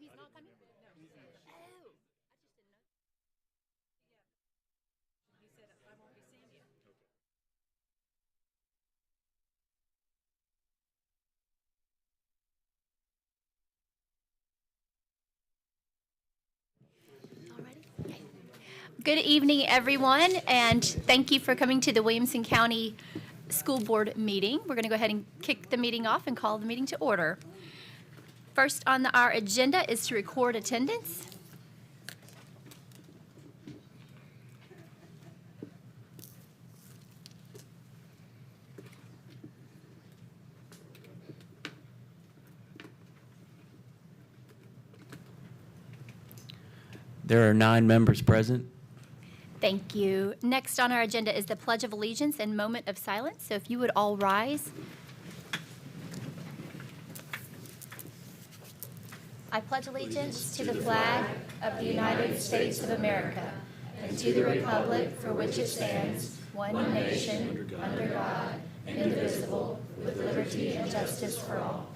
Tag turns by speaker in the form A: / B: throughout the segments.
A: he's not coming? Oh.
B: He said, I won't be seeing you.
A: Alrighty. Okay. Good evening, everyone, and thank you for coming to the Williamson County School Board meeting. We're going to go ahead and kick the meeting off and call the meeting to order. First on our agenda is to record attendance.
C: There are 9 members present.
A: Thank you. Next on our agenda is the Pledge of Allegiance and moment of silence. So if you would all rise. I pledge allegiance to the flag of the United States of America and to the republic for which it stands, one nation, under God, indivisible, with liberty and justice for all.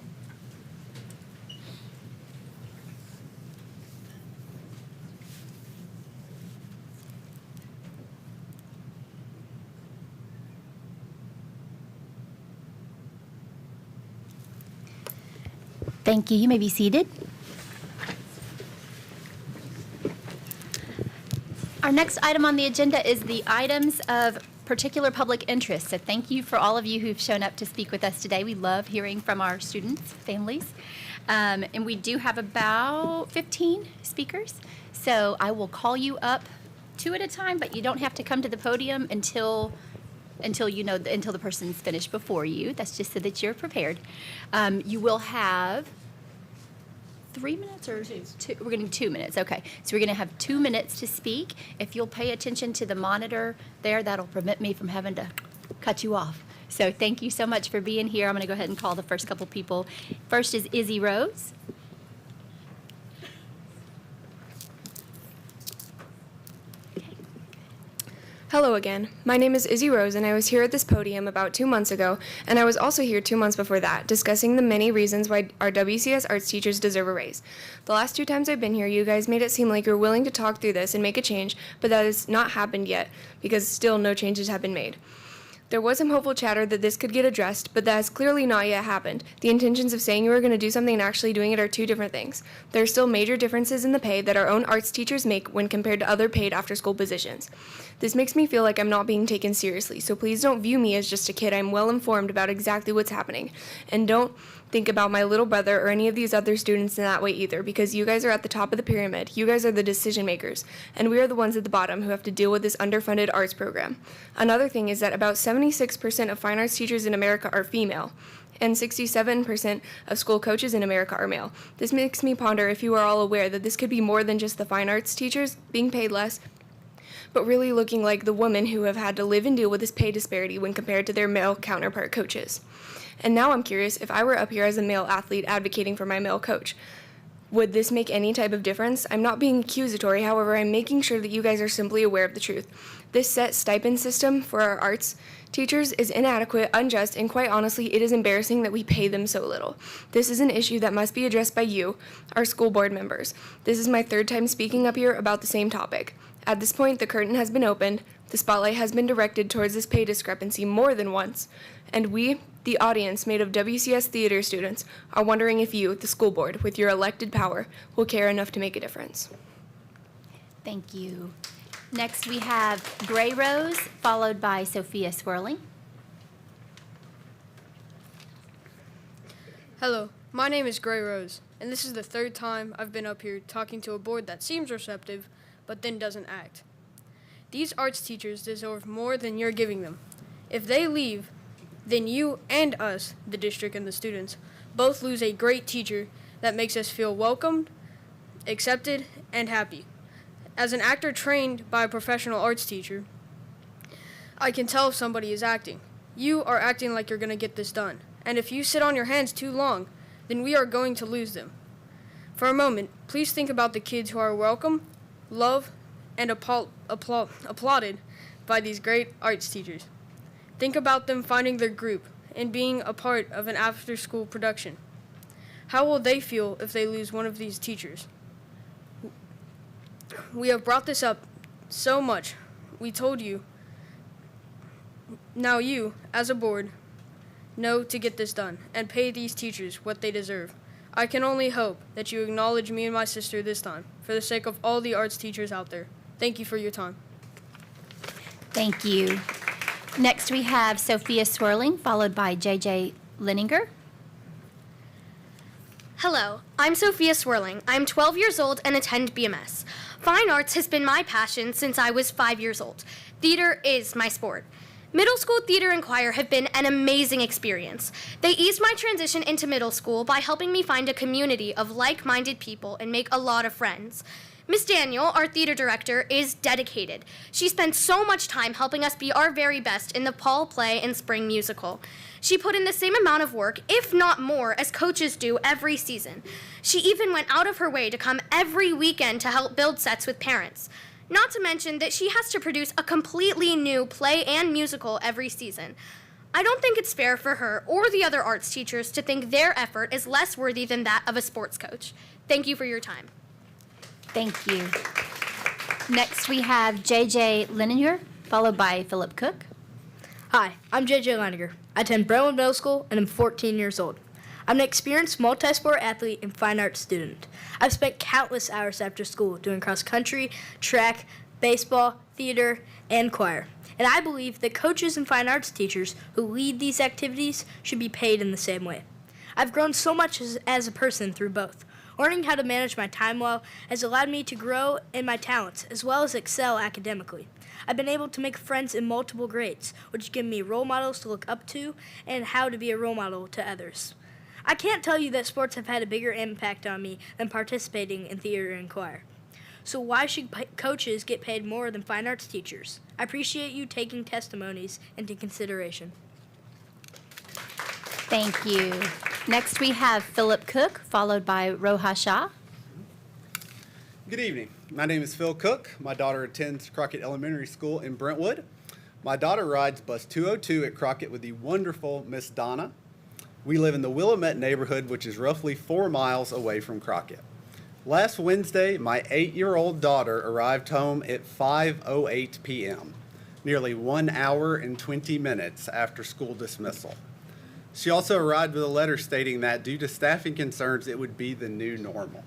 A: Thank you. You may be seated. Our next item on the agenda is the items of particular public interest. So thank you for all of you who've shown up to speak with us today. We love hearing from our students, families. And we do have about 15 speakers. So I will call you up 2 at a time, but you don't have to come to the podium until the person's finished before you. That's just so that you're prepared. You will have 3 minutes or 2? We're going to 2 minutes. Okay. So we're going to have 2 minutes to speak. If you'll pay attention to the monitor there, that'll prevent me from having to cut you off. So thank you so much for being here. I'm going to go ahead and call the first couple people. First is Izzy Rose.
D: Hello again. My name is Izzy Rose, and I was here at this podium about 2 months ago, and I was also here 2 months before that, discussing the many reasons why our WCS arts teachers deserve a raise. The last 2 times I've been here, you guys made it seem like you're willing to talk through this and make a change, but that has not happened yet, because still no changes have been made. There was some hopeful chatter that this could get addressed, but that has clearly not yet happened. The intentions of saying you were going to do something and actually doing it are 2 different things. There are still major differences in the pay that our own arts teachers make when compared to other paid after-school positions. This makes me feel like I'm not being taken seriously, so please don't view me as just a kid. I'm well informed about exactly what's happening. And don't think about my little brother or any of these other students in that way either, because you guys are at the top of the pyramid. You guys are the decision makers, and we are the ones at the bottom who have to deal with this underfunded arts program. Another thing is that about 76% of fine arts teachers in America are female, and 67% of school coaches in America are male. This makes me ponder if you are all aware that this could be more than just the fine arts teachers being paid less, but really looking like the women who have had to live and deal with this pay disparity when compared to their male counterpart coaches. And now I'm curious, if I were up here as a male athlete advocating for my male coach, would this make any type of difference? I'm not being accusatory, however, I'm making sure that you guys are simply aware of the truth. This set stipend system for our arts teachers is inadequate, unjust, and quite honestly, it is embarrassing that we pay them so little. This is an issue that must be addressed by you, our school board members. This is my 3rd time speaking up here about the same topic. At this point, the curtain has been opened, the spotlight has been directed towards this pay discrepancy more than once, and we, the audience made of WCS theater students, are wondering if you, the school board, with your elected power, will care enough to make a difference.
A: Thank you. Next we have Gray Rose, followed by Sophia Swirling.
E: Hello, my name is Gray Rose, and this is the 3rd time I've been up here talking to a board that seems receptive, but then doesn't act. These arts teachers deserve more than you're giving them. If they leave, then you and us, the district and the students, both lose a great teacher that makes us feel welcomed, accepted, and happy. As an actor trained by a professional arts teacher, I can tell if somebody is acting. You are acting like you're going to get this done. And if you sit on your hands too long, then we are going to lose them. For a moment, please think about the kids who are welcome, loved, and applauded by these great arts teachers. Think about them finding their group and being a part of an after-school production. How will they feel if they lose one of these teachers? We have brought this up so much. We told you. Now you, as a board, know to get this done and pay these teachers what they deserve. I can only hope that you acknowledge me and my sister this time, for the sake of all the arts teachers out there. Thank you for your time.
A: Thank you. Next, we have Sophia Swirling, followed by J.J. Linninger.
F: Hello, I'm Sophia Swirling. I'm 12 years old and attend BMS. Fine arts has been my passion since I was 5 years old. Theater is my sport. Middle school theater and choir have been an amazing experience. They eased my transition into middle school by helping me find a community of like-minded people and make a lot of friends. Miss Daniel, our theater director, is dedicated. She spends so much time helping us be our very best in the fall play and spring musical. She put in the same amount of work, if not more, as coaches do every season. She even went out of her way to come every weekend to help build sets with parents. Not to mention that she has to produce a completely new play and musical every season. I don't think it's fair for her or the other arts teachers to think their effort is less worthy than that of a sports coach. Thank you for your time.
A: Thank you. Next, we have J.J. Linninger, followed by Philip Cook.
G: Hi, I'm JJ Leininger. I attend Brentwood Middle School and I'm 14 years old. I'm an experienced multi-sport athlete and fine arts student. I've spent countless hours after school doing cross country, track, baseball, theater, and choir. And I believe that coaches and fine arts teachers who lead these activities should be paid in the same way. I've grown so much as a person through both. Learning how to manage my time well has allowed me to grow in my talents as well as excel academically. I've been able to make friends in multiple grades, which give me role models to look up to and how to be a role model to others. I can't tell you that sports have had a bigger impact on me than participating in theater and choir. So why should coaches get paid more than fine arts teachers? I appreciate you taking testimonies into consideration.
A: Thank you. Next, we have Philip Cook, followed by Roha Shah.
H: Good evening. My name is Phil Cook. My daughter attends Crockett Elementary School in Brentwood. My daughter rides bus 202 at Crockett with the wonderful Miss Donna. We live in the Willamette neighborhood, which is roughly 4 miles away from Crockett. Last Wednesday, my 8-year-old daughter arrived home at 5:08 p.m., nearly 1 hour and 20 minutes after school dismissal. She also arrived with a letter stating that due to staffing concerns, it would be the new normal.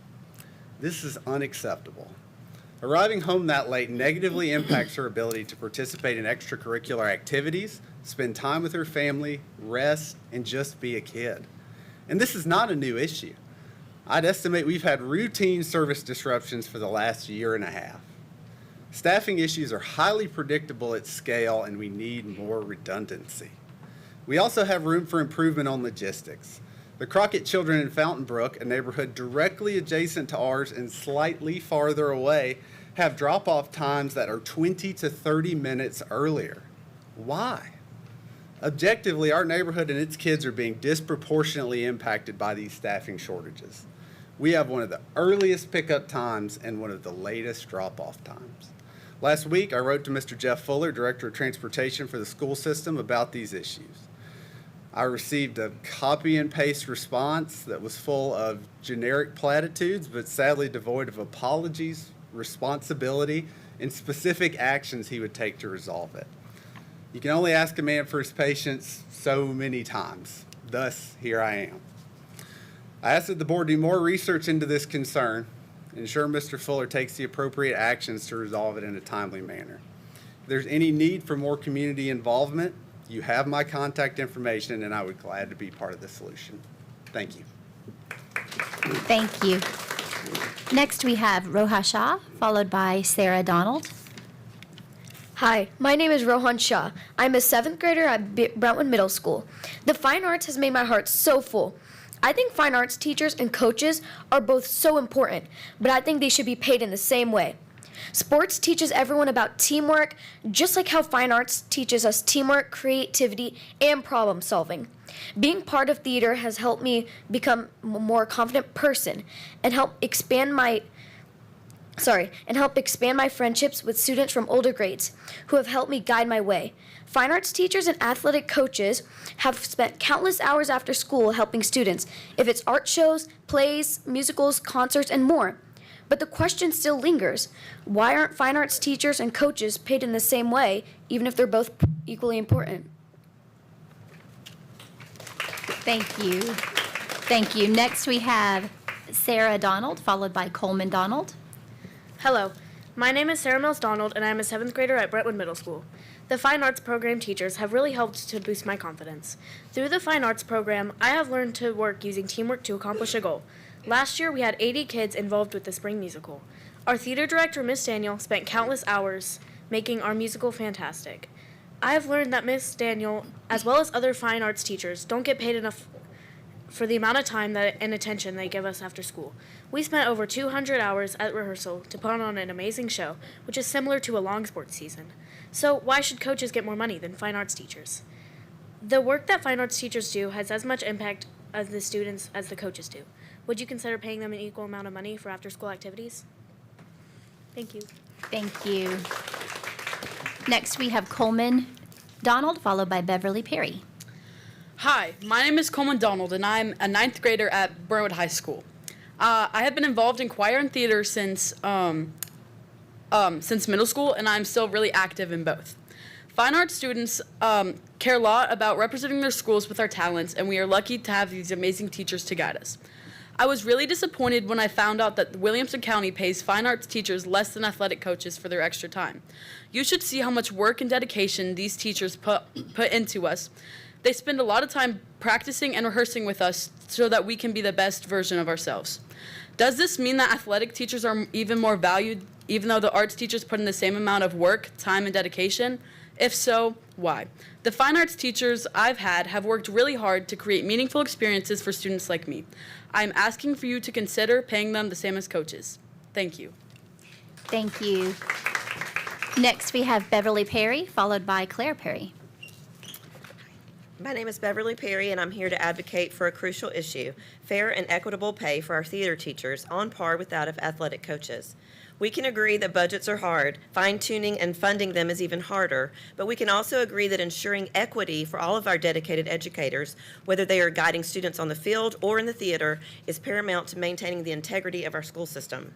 H: This is unacceptable. Arriving home that late negatively impacts her ability to participate in extracurricular activities, spend time with her family, rest, and just be a kid. And this is not a new issue. I'd estimate we've had routine service disruptions for the last year and a half. Staffing issues are highly predictable at scale, and we need more redundancy. We also have room for improvement on logistics. The Crockett children in Fountain Brook, a neighborhood directly adjacent to ours and slightly farther away, have drop-off times that are 20 to 30 minutes earlier. Why? Objectively, our neighborhood and its kids are being disproportionately impacted by these staffing shortages. We have one of the earliest pickup times and one of the latest drop-off times. Last week, I wrote to Mr. Jeff Fuller, Director of Transportation for the school system, about these issues. I received a copy and paste response that was full of generic platitudes, but sadly devoid of apologies, responsibility, and specific actions he would take to resolve it. You can only ask a man for his patience so many times. Thus, here I am. I ask that the board do more research into this concern, ensure Mr. Fuller takes the appropriate actions to resolve it in a timely manner. If there's any need for more community involvement, you have my contact information, and I would be glad to be part of the solution. Thank you.
A: Thank you. Next, we have Roha Shah, followed by Sarah Donald.
I: Hi, my name is Rohan Shah. I'm a 7th grader at Brentwood Middle School. The fine arts has made my heart so full. I think fine arts teachers and coaches are both so important, but I think they should be paid in the same way. Sports teaches everyone about teamwork, just like how fine arts teaches us teamwork, creativity, and problem solving. Being part of theater has helped me become a more confident person and help expand my and help expand my friendships with students from older grades who have helped me guide my way. Fine arts teachers and athletic coaches have spent countless hours after school helping students, if it's art shows, plays, musicals, concerts, and more. But the question still lingers. Why aren't fine arts teachers and coaches paid in the same way, even if they're both equally important?
A: Thank you. Thank you. Next, we have Sarah Donald, followed by Coleman Donald.
J: Hello, my name is Sarah Mills Donald, and I am a 7th grader at Brentwood Middle School. The Fine Arts program teachers have really helped to boost my confidence. Through the Fine Arts program, I have learned to work using teamwork to accomplish a goal. Last year, we had 80 kids involved with the spring musical. Our theater director, Miss Daniel, spent countless hours making our musical fantastic. I have learned that Miss Daniel, as well as other fine arts teachers, don't get paid enough for the amount of time and attention they give us after school. We spent over 200 hours at rehearsal to put on an amazing show, which is similar to a long sports season. So why should coaches get more money than fine arts teachers? The work that fine arts teachers do has as much impact as the students as the coaches do. Would you consider paying them an equal amount of money for after-school activities? Thank you.
A: Thank you. Next, we have Coleman Donald, followed by Beverly Perry.
K: Hi, my name is Coleman Donald, and I'm a 9th grader at Brentwood High School. I have been involved in choir and theater since middle school, and I'm still really active in both. Fine arts students care a lot about representing their schools with our talents, and we are lucky to have these amazing teachers to guide us. I was really disappointed when I found out that Williamson County pays fine arts teachers less than athletic coaches for their extra time. You should see how much work and dedication these teachers put into us. They spend a lot of time practicing and rehearsing with us so that we can be the best version of ourselves. Does this mean that athletic teachers are even more valued, even though the arts teachers put in the same amount of work, time, and dedication? If so, why? The fine arts teachers I've had have worked really hard to create meaningful experiences for students like me. I'm asking for you to consider paying them the same as coaches. Thank you.
A: Thank you. Next, we have Beverly Perry, followed by Claire Perry.
L: My name is Beverly Perry, and I'm here to advocate for a crucial issue, fair and equitable pay for our theater teachers on par with that of athletic coaches. We can agree that budgets are hard, fine-tuning and funding them is even harder, but we can also agree that ensuring equity for all of our dedicated educators, whether they are guiding students on the field or in the theater, is paramount to maintaining the integrity of our school system.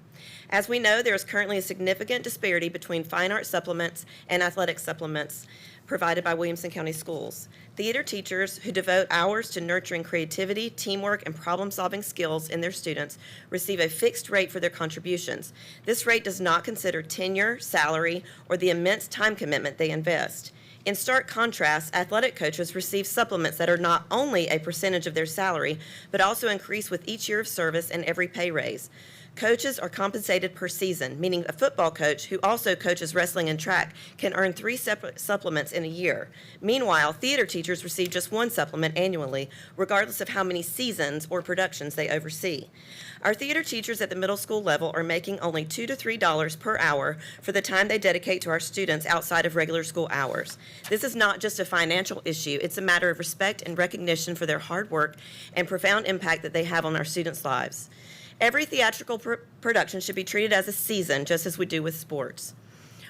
L: As we know, there is currently a significant disparity between fine arts supplements and athletic supplements provided by Williamson County Schools. Theater teachers who devote hours to nurturing creativity, teamwork, and problem-solving skills in their students receive a fixed rate for their contributions. This rate does not consider tenure, salary, or the immense time commitment they invest. In stark contrast, athletic coaches receive supplements that are not only a percentage of their salary, but also increase with each year of service and every pay raise. Coaches are compensated per season, meaning a football coach who also coaches wrestling and track can earn 3 separate supplements in a year. Meanwhile, theater teachers receive just 1 supplement annually, regardless of how many seasons or productions they oversee. Our theater teachers at the middle school level are making only $2 to $3 per hour for the time they dedicate to our students outside of regular school hours. This is not just a financial issue, it's a matter of respect and recognition for their hard work and profound impact that they have on our students' lives. Every theatrical production should be treated as a season, just as we do with sports.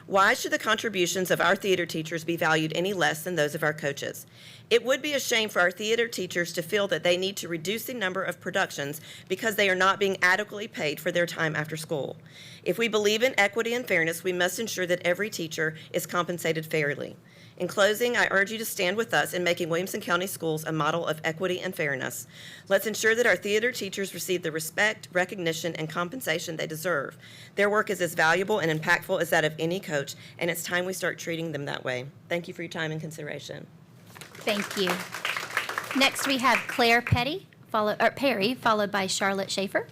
L: Why should the contributions of our theater teachers be valued any less than those of our coaches? It would be a shame for our theater teachers to feel that they need to reduce the number of productions because they are not being adequately paid for their time after school. If we believe in equity and fairness, we must ensure that every teacher is compensated fairly. In closing, I urge you to stand with us in making Williamson County Schools a model of equity and fairness. Let's ensure that our theater teachers receive the respect, recognition, and compensation they deserve. Their work is as valuable and impactful as that of any coach, and it's time we start treating them that way. Thank you for your time and consideration.
A: Thank you. Next, we have Claire Perry, followed by Charlotte Schaefer.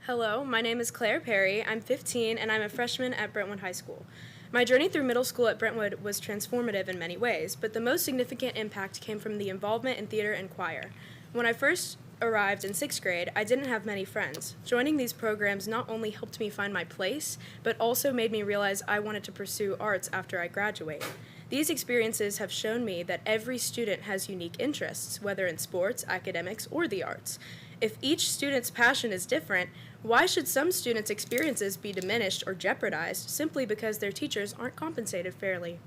J: Hello, my name is Claire Perry. I'm 15 and I'm a freshman at Brentwood High School. My journey through middle school at Brentwood was transformative in many ways, but the most significant impact came from the involvement in theater and choir. When I first arrived in 6th grade, I didn't have many friends. Joining these programs not only helped me find my place, but also made me realize I wanted to pursue arts after I graduated.
D: These experiences have shown me that every student has unique interests, whether in sports, academics, or the arts. If each student's passion is different, why should some students' experiences be diminished or jeopardized simply because their teachers aren't compensated fairly?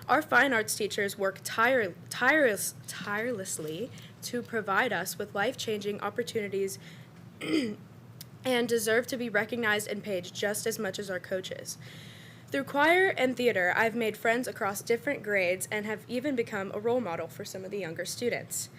D: Our fine arts teachers work tirelessly to provide us with life-changing opportunities and deserve to be recognized and paid just as much as our coaches. Through choir and theater, I've made friends across different grades and have even become a role model for some of the younger students.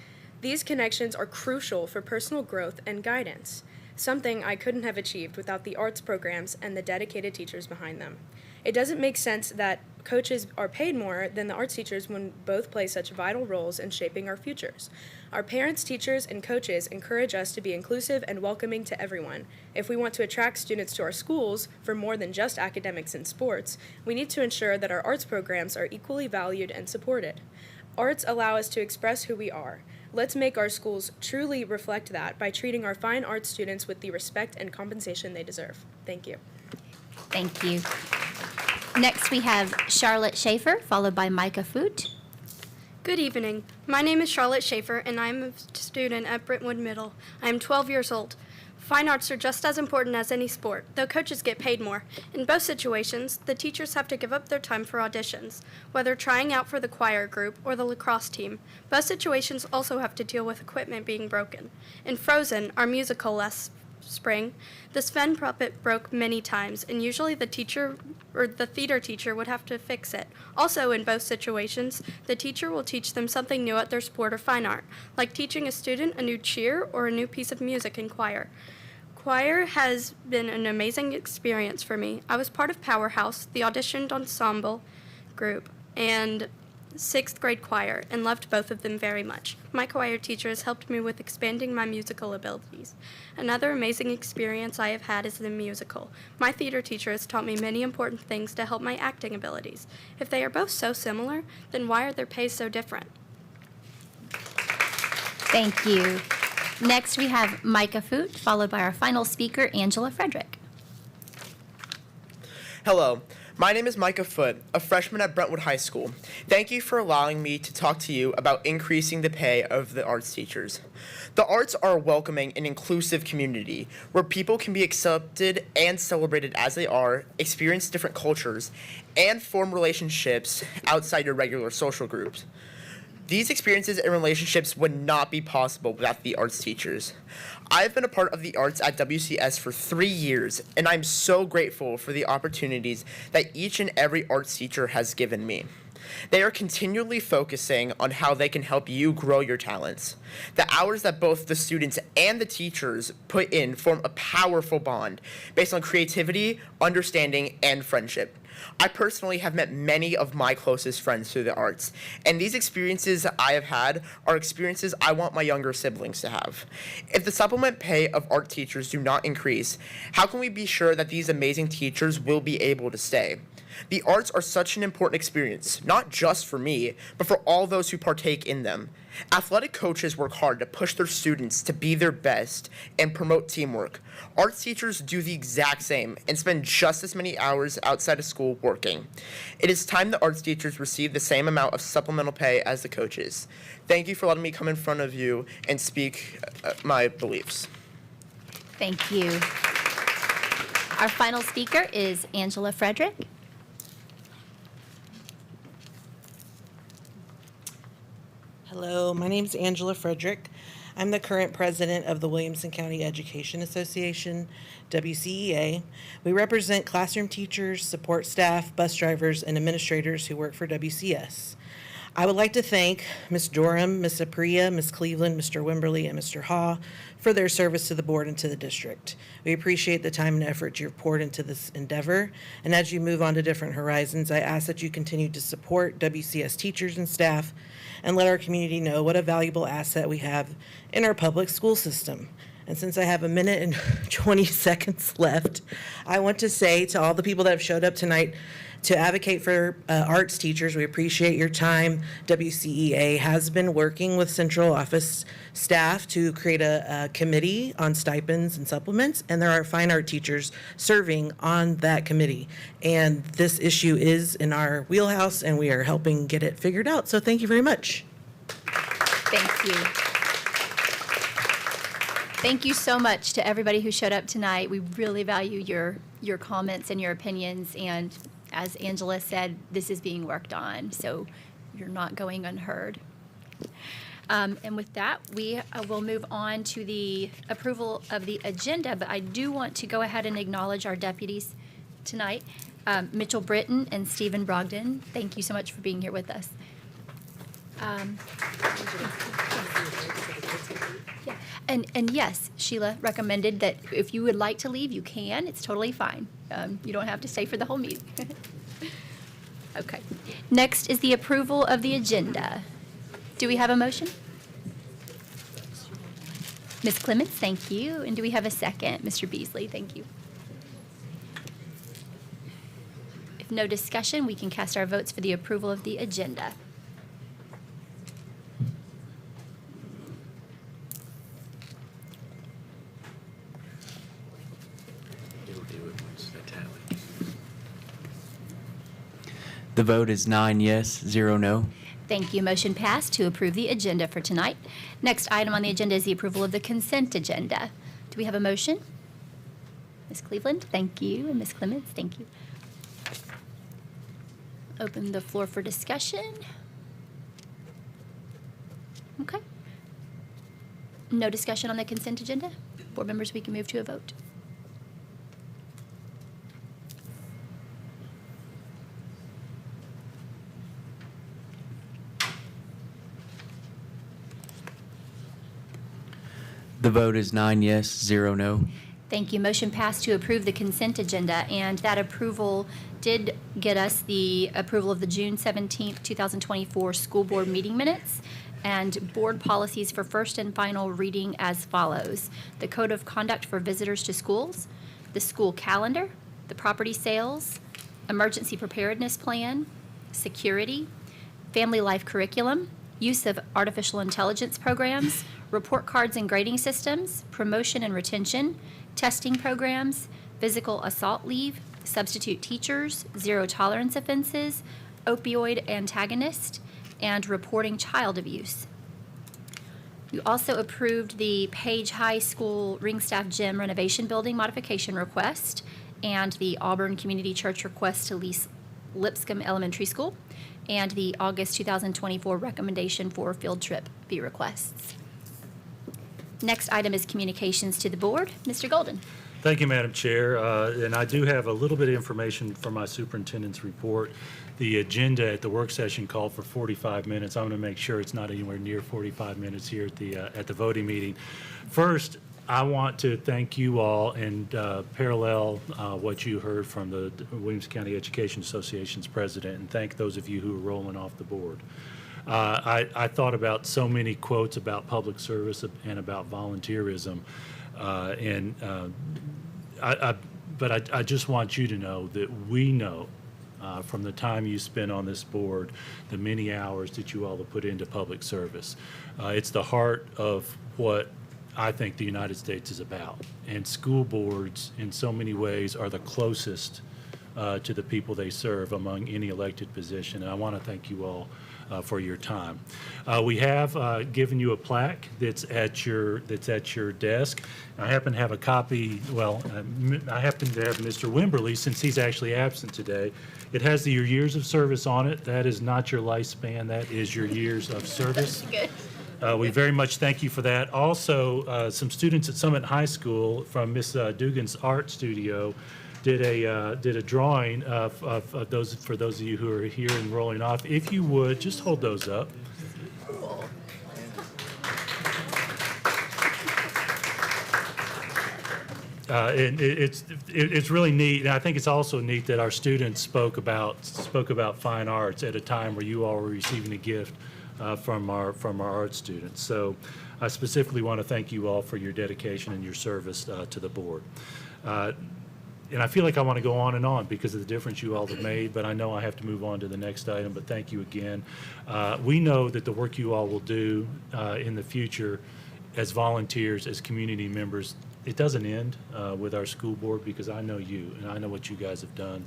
D: These connections are crucial for personal growth and guidance, something I couldn't have achieved without the arts programs and the dedicated teachers behind them. It doesn't make sense that coaches are paid more than the arts teachers when both play such vital roles in shaping our futures. Our parents, teachers, and coaches encourage us to be inclusive and welcoming to everyone. If we want to attract students to our schools for more than just academics and sports, we need to ensure that our arts programs are equally valued and supported. Arts allow us to express who we are. Let's make our schools truly reflect that by treating our fine arts students with the respect and compensation they deserve. Thank you.
A: Thank you. Next, we have Charlotte Schaefer, followed by Micah Foot.
M: Good evening. My name is Charlotte Schaefer, and I'm a student at Brentwood Middle. I am 12 years old. Fine arts are just as important as any sport, though coaches get paid more. In both situations, the teachers have to give up their time for auditions, whether trying out for the choir group or the lacrosse team. Both situations also have to deal with equipment being broken. In Frozen, our musical last spring, the Sven puppet broke many times, and usually the teacher or the theater teacher would have to fix it. Also, in both situations, the teacher will teach them something new at their sport or fine art, like teaching a student a new cheer or a new piece of music in choir. Choir has been an amazing experience for me. I was part of Powerhouse, the auditioned ensemble group, and 6th grade choir, and loved both of them very much. My choir teachers helped me with expanding my musical abilities. Another amazing experience I have had is the musical. My theater teacher has taught me many important things to help my acting abilities. If they are both so similar, then why are their pays so different?
A: Thank you. Next, we have Micah Foot, followed by our final speaker, Angela Frederick.
N: Hello, my name is Micah Foot, a freshman at Brentwood High School. Thank you for allowing me to talk to you about increasing the pay of the arts teachers. The arts are a welcoming and inclusive community where people can be accepted and celebrated as they are, experience different cultures, and form relationships outside your regular social groups. These experiences and relationships would not be possible without the arts teachers. I've been a part of the arts at WCS for 3 years, and I'm so grateful for the opportunities that each and every arts teacher has given me. They are continually focusing on how they can help you grow your talents. The hours that both the students and the teachers put in form a powerful bond based on creativity, understanding, and friendship. I personally have met many of my closest friends through the arts, and these experiences I have had are experiences I want my younger siblings to have. If the supplement pay of art teachers do not increase, how can we be sure that these amazing teachers will be able to stay? The arts are such an important experience, not just for me, but for all those who partake in them. Athletic coaches work hard to push their students to be their best and promote teamwork. Arts teachers do the exact same and spend just as many hours outside of school working. It is time the arts teachers receive the same amount of supplemental pay as the coaches. Thank you for letting me come in front of you and speak my beliefs.
A: Thank you. Our final speaker is Angela Frederick.
O: Hello, my name is Angela Frederick. I'm the current president of the Williamson County Education Association, WCEA. We represent classroom teachers, support staff, bus drivers, and administrators who work for WCS. I would like to thank Ms. Durham, Ms. Apria, Ms. Cleveland, Mr. Wimberly, and Mr. Haw for their service to the board and to the district. We appreciate the time and effort you've poured into this endeavor, and as you move on to different horizons, I ask that you continue to support WCS teachers and staff and let our community know what a valuable asset we have in our public school system. And since I have a minute and 20 seconds left, I want to say to all the people that have showed up tonight to advocate for arts teachers, we appreciate your time. WCEA has been working with central office staff to create a committee on stipends and supplements, and there are fine art teachers serving on that committee. And this issue is in our wheelhouse, and we are helping get it figured out. So thank you very much.
A: Thank you. Thank you so much to everybody who showed up tonight. We really value your comments and your opinions, and as Angela said, this is being worked on, so you're not going unheard. And with that, we will move on to the approval of the agenda, but I do want to go ahead and acknowledge our deputies tonight, Mitchell Britton and Stephen Brogdon. Thank you so much for being here with us. Yeah. And yes, Sheila recommended that if you would like to leave, you can. It's totally fine. You don't have to stay for the whole meeting. Okay. Next is the approval of the agenda. Do we have a motion? Ms. Clements, thank you. And do we have a second? Mr. Beasley, thank you. If no discussion, we can cast our votes for the approval of the agenda.
C: The vote is 9 yes, 0 no.
A: Thank you. Motion passed to approve the agenda for tonight. Next item on the agenda is the approval of the consent agenda. Do we have a motion? Ms. Cleveland, thank you. And Ms. Clements, thank you. Open the floor for discussion. Okay. No discussion on the consent agenda? Board members, we can move to a vote.
C: The vote is 9 yes, 0 no.
A: Thank you. Motion passed to approve the consent agenda, and that approval did get us the approval of the June 17th, 2024 school board meeting minutes and board policies for first and final reading as follows: the code of conduct for visitors to schools, the school calendar, the property sales, emergency preparedness plan, security, family life curriculum, use of artificial intelligence programs, report cards and grading systems, promotion and retention, testing programs, physical assault leave, substitute teachers, zero tolerance offenses, opioid antagonist, and reporting child abuse. You also approved the Page High School Ring Staff Gym renovation building modification request and the Auburn Community Church request to lease Lipscomb Elementary School, and the August 2024 recommendation for field trip fee requests. Next item is communications to the board. Mr. Golden.
P: Thank you, Madam Chair. And I do have a little bit of information from my superintendent's report. The agenda at the work session called for 45 minutes. I'm going to make sure it's not anywhere near 45 minutes here at the voting meeting. First, I want to thank you all and parallel what you heard from the Williamson County Education Association's president, and thank those of you who are rolling off the board. I thought about so many quotes about public service and about volunteerism, but I just want you to know that we know from the time you spend on this board, the many hours that you all have put into public service. It's the heart of what I think the United States is about. And school boards, in so many ways, are the closest to the people they serve among any elected position. And I want to thank you all for your time. We have given you a plaque that's at your desk. I happen to have a copy. Well, I happen to have Mr. Wimberly, since he's actually absent today. It has your years of service on it. That is not your lifespan. That is your years of service.
A: Good.
P: We very much thank you for that. Also, some students at Summit High School from Miss Dugan's art studio did a drawing of those, for those of you who are here and rolling off. If you would, just hold those up.
A: Cool.
P: And it's really neat, and I think it's also neat that our students spoke about fine arts at a time where you all were receiving a gift from our art students. So I specifically want to thank you all for your dedication and your service to the board. And I feel like I want to go on because of the difference you all have made, but I know I have to move on to the next item, but thank you again. We know that the work you all will do in the future as volunteers, as community members, it doesn't end with our school board, because I know you and I know what you guys have done.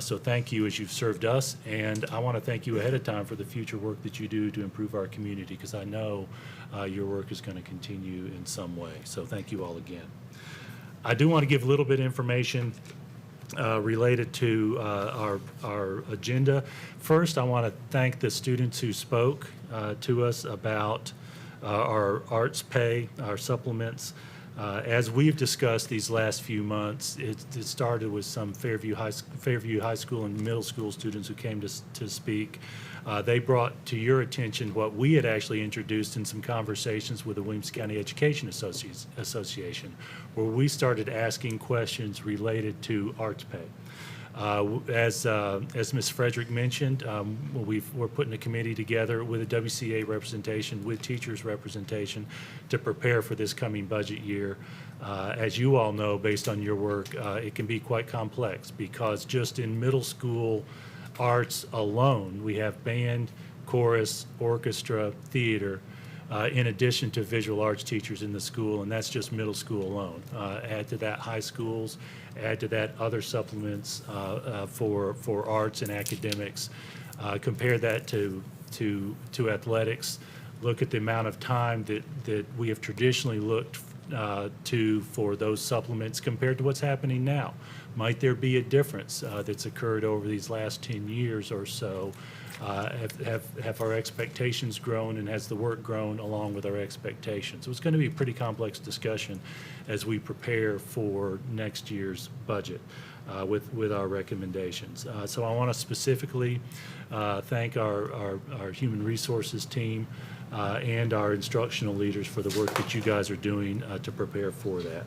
P: So thank you as you've served us, and I want to thank you ahead of time for the future work that you do to improve our community, because I know your work is going to continue in some way. So thank you all again. I do want to give a little bit of information related to our agenda. First, I want to thank the students who spoke to us about our arts pay, our supplements. As we've discussed these last few months, it started with some Fairview High School and middle school students who came to speak. They brought to your attention what we had actually introduced in some conversations with the Williamson County Education Association, where we started asking questions related to arts pay. As Ms. Frederick mentioned, we're putting a committee together with a WCA representation, with teachers representation, to prepare for this coming budget year. As you all know, based on your work, it can be quite complex, because just in middle school arts alone, we have band, chorus, orchestra, theater, in addition to visual arts teachers in the school, and that's just middle school alone. Add to that high schools, add to that other supplements for arts and academics. Compare that to athletics. Look at the amount of time that we have traditionally looked to for those supplements compared to what's happening now. Might there be a difference that's occurred over these last 10 years or so? Have our expectations grown, and has the work grown along with our expectations? So it's going to be a pretty complex discussion as we prepare for next year's budget with our recommendations. So I want to specifically thank our human resources team and our instructional leaders for the work that you guys are doing to prepare for that.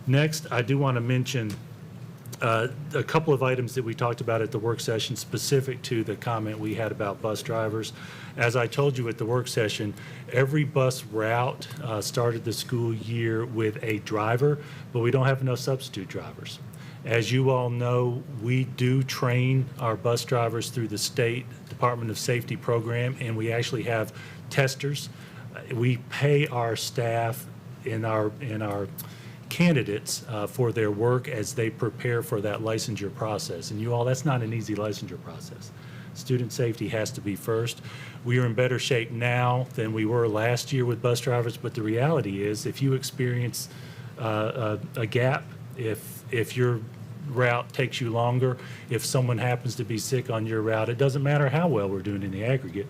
P: Next, I do want to mention a couple of items that we talked about at the work session specific to the comment we had about bus drivers. As I told you at the work session, every bus route started the school year with a driver, but we don't have enough substitute drivers. As you all know, we do train our bus drivers through the State Department of Safety program, and we actually have testers. We pay our staff in our candidates for their work as they prepare for that licensure process. And you all, that's not an easy licensure process. Student safety has to be first. We are in better shape now than we were last year with bus drivers, but the reality is, if you experience a gap, if your route takes you longer, if someone happens to be sick on your route, it doesn't matter how well we're doing in the aggregate,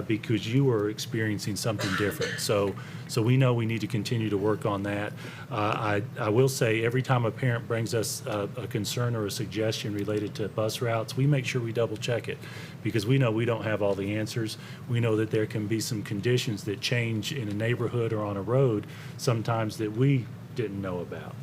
P: because you are experiencing something different. So we know we need to continue to work on that. I will say, every time a parent brings us a concern or a suggestion related to bus routes, we make sure we double check it, because we know we don't have all the answers. We know that there can be some conditions that change in a neighborhood or on a road sometimes that we didn't know about.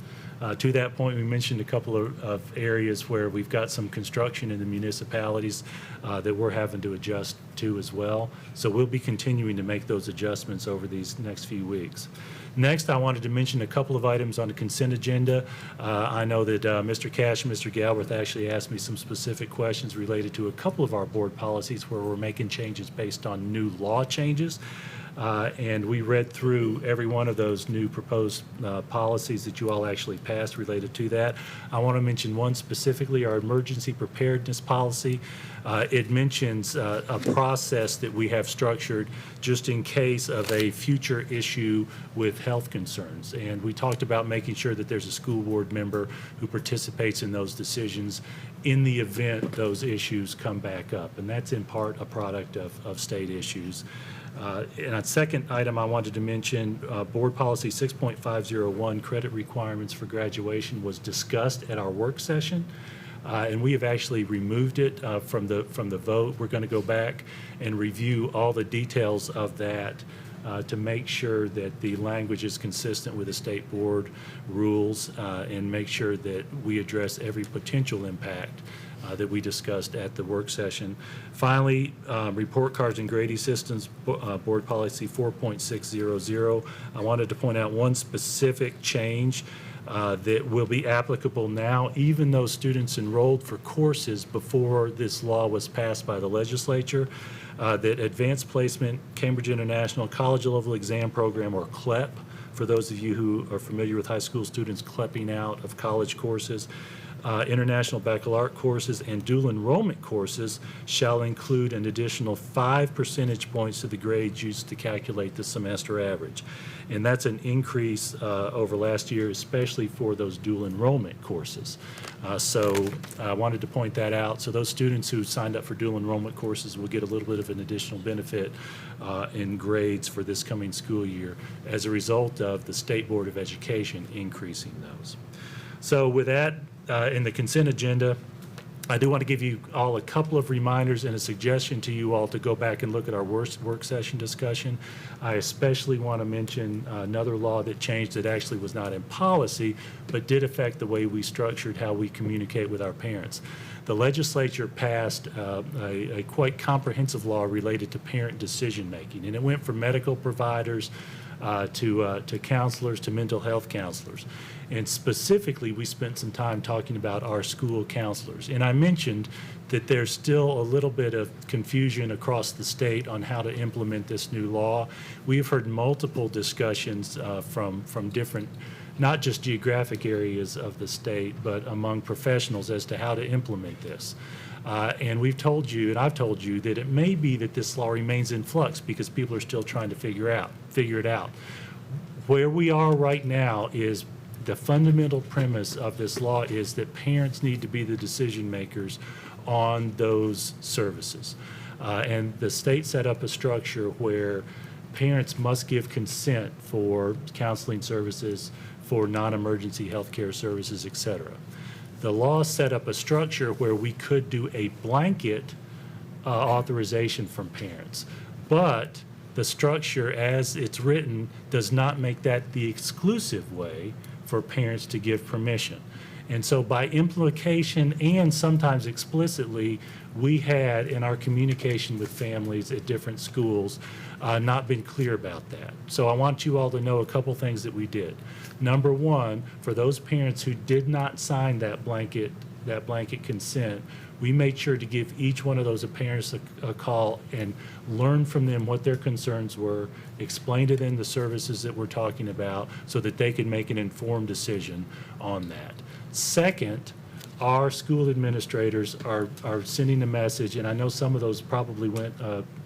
P: To that point, we mentioned a couple of areas where we've got some construction in the municipalities that we're having to adjust to as well. So we'll be continuing to make those adjustments over these next few weeks. Next, I wanted to mention a couple of items on the consent agenda. I know that Mr. Cash and Mr. Galbraith actually asked me some specific questions related to a couple of our board policies where we're making changes based on new law changes. And we read through every one of those new proposed policies that you all actually passed related to that. I want to mention one specifically, our emergency preparedness policy. It mentions a process that we have structured just in case of a future issue with health concerns. And we talked about making sure that there's a school board member who participates in those decisions in the event those issues come back up. And that's in part a product of state issues. And a second item I wanted to mention, Board Policy 6.501, credit requirements for graduation, was discussed at our work session, and we have actually removed it from the vote. We're going to go back and review all the details of that to make sure that the language is consistent with the state board rules and make sure that we address every potential impact that we discussed at the work session. Finally, report cards and grading systems, Board Policy 4.600. I wanted to point out one specific change that will be applicable now, even though students enrolled for courses before this law was passed by the legislature, that Advanced Placement Cambridge International College Level Exam Program, or CLEP, for those of you who are familiar with high school students clepping out of college courses, international baccalaureate courses and dual enrollment courses shall include an additional 5 percentage points to the grades used to calculate the semester average. And that's an increase over last year, especially for those dual enrollment courses. So I wanted to point that out. So those students who signed up for dual enrollment courses will get a little bit of an additional benefit in grades for this coming school year as a result of the State Board of Education increasing those. So with that, in the consent agenda, I do want to give you all a couple of reminders and a suggestion to you all to go back and look at our work session discussion. I especially want to mention another law that changed that actually was not in policy, but did affect the way we structured how we communicate with our parents. The legislature passed a quite comprehensive law related to parent decision-making, and it went from medical providers to counselors, to mental health counselors. And specifically, we spent some time talking about our school counselors. And I mentioned that there's still a little bit of confusion across the state on how to implement this new law. We've heard multiple discussions from different, not just geographic areas of the state, but among professionals as to how to implement this. And we've told you, and I've told you, that it may be that this law remains in flux because people are still trying to figure it out. Where we are right now is the fundamental premise of this law is that parents need to be the decision makers on those services. And the state set up a structure where parents must give consent for counseling services, for non-emergency health care services, et cetera. The law set up a structure where we could do a blanket authorization from parents, but the structure as it's written does not make that the exclusive way for parents to give permission. And so by implication and sometimes explicitly, we had in our communication with families at different schools not been clear about that. So I want you all to know a couple things that we did. Number one, for those parents who did not sign that blanket consent, we made sure to give each one of those parents a call and learn from them what their concerns were, explain to them the services that we're talking about so that they can make an informed decision on that. Second, our school administrators are sending a message, and I know some of those probably went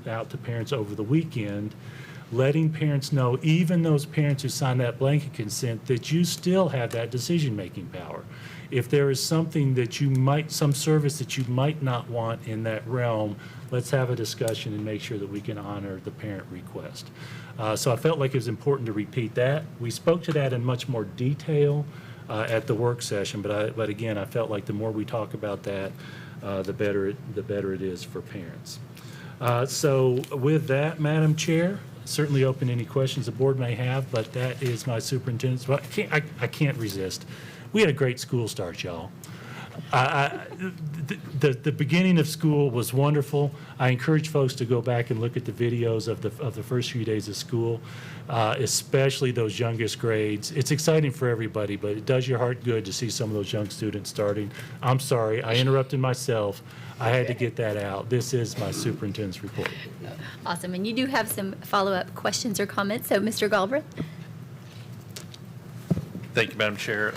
P: out to parents over the weekend, letting parents know, even those parents who signed that blanket consent, that you still have that decision-making power. If there is something that some service that you might not want in that realm, let's have a discussion and make sure that we can honor the parent request. So I felt like it was important to repeat that. We spoke to that in much more detail at the work session, but again, I felt like the more we talk about that, the better it is for parents. So with that, Madam Chair, certainly open any questions the board may have, but that is my superintendent's. Well, I can't resist. We had a great school start, y'all. The beginning of school was wonderful. I encourage folks to go back and look at the videos of the first few days of school, especially those youngest grades. It's exciting for everybody, but it does your heart good to see some of those young students starting. I'm sorry, I interrupted myself. I had to get that out. This is my superintendent's report.
A: Awesome. And you do have some follow-up questions or comments. So, Mr. Galbraith?
Q: Thank you, Madam Chair.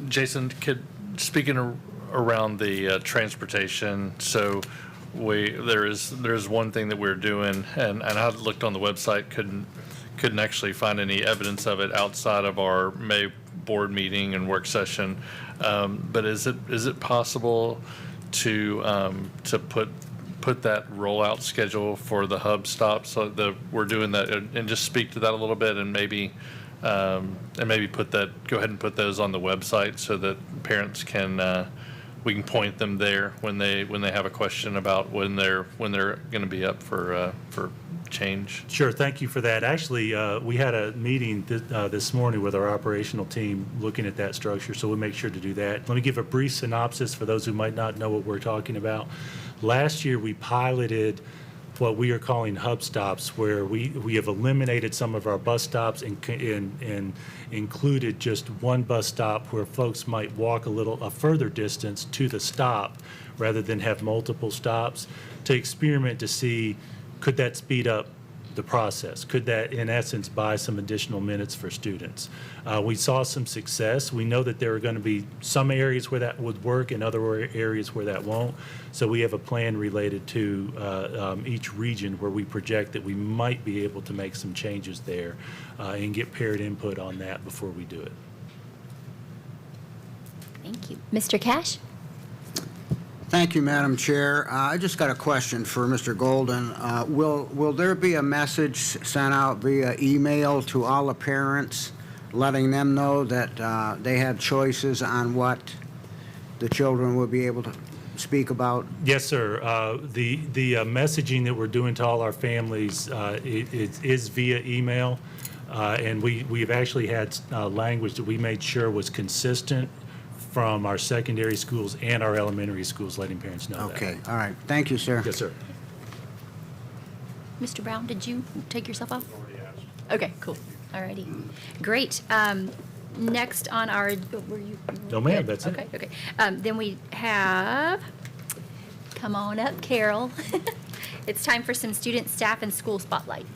Q: Jason, speaking around the transportation, so there's one thing that we're doing, and I looked on the website, couldn't actually find any evidence of it outside of our May board meeting and work session. But is it possible to put that rollout schedule for the hub stops so that we're doing that, and just speak to that a little bit, and maybe go ahead and put those on the website so that parents we can point them there when they have a question about when they're going to be up for change?
P: Sure, thank you for that. Actually, we had a meeting this morning with our operational team looking at that structure, so we'll make sure to do that. Let me give a brief synopsis for those who might not know what we're talking about. Last year, we piloted what we are calling hub stops, where we have eliminated some of our bus stops and included just one bus stop where folks might walk a further distance to the stop rather than have multiple stops, to experiment to see, could that speed up the process? Could that, in essence, buy some additional minutes for students? We saw some success. We know that there are going to be some areas where that would work and other areas where that won't. So we have a plan related to each region where we project that we might be able to make some changes there and get parent input on that before we do it.
A: Thank you. Mr. Cash?
R: Thank you, Madam Chair. I just got a question for Mr. Golden. Will there be a message sent out via email to all the parents, letting them know that they have choices on what the children will be able to speak about?
P: Yes, sir. The messaging that we're doing to all our families it is via email, and we've actually had language that we made sure was consistent from our secondary schools and our elementary schools, letting parents know that.
R: Okay, all right. Thank you, sir.
P: Yes, sir.
A: Mr. Brown, did you take yourself off? Okay, cool. All righty. Great. Next on our, were you?
P: No, ma'am,
A: good?
P: that's it.
A: Okay. Then we have, come on up, Carol. It's time for some student, staff, and school spotlights.